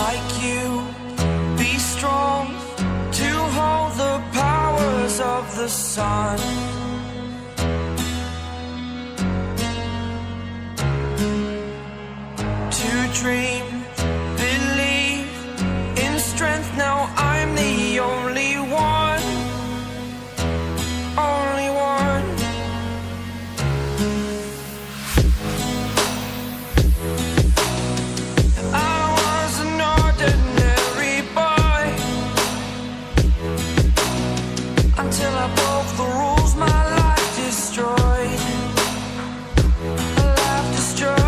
like you, be strong to hold the powers of the sun. To dream, believe in strength. Now I'm the only one, only one. I was an ordinary boy until I broke the rules. My life destroyed, a life destroyed.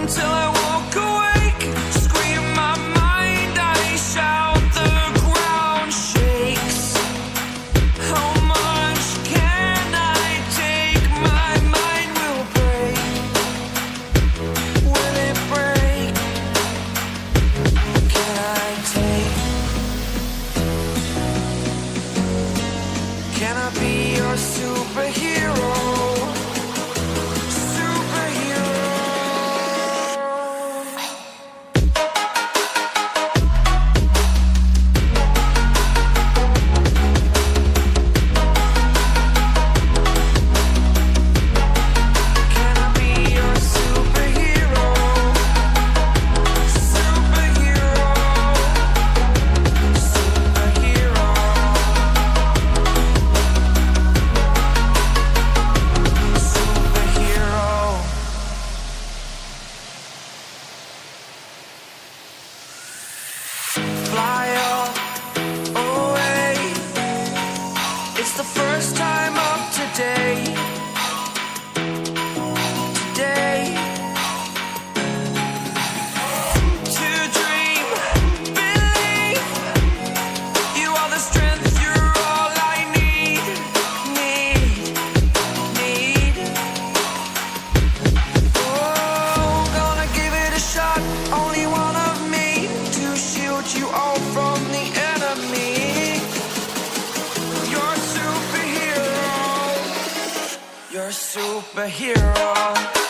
Until I woke awake, scream my mind, I shout, the ground shakes. How much can I take? My mind will break. Will it break? Can I take? Can I be your superhero? Fly up away. It's the first time of today. Today. To dream, believe. You are the strength, you're all I need. Oh, gonna give it a shot. Only one of me to shield you all from the enemy. You're a superhero. You're a superhero.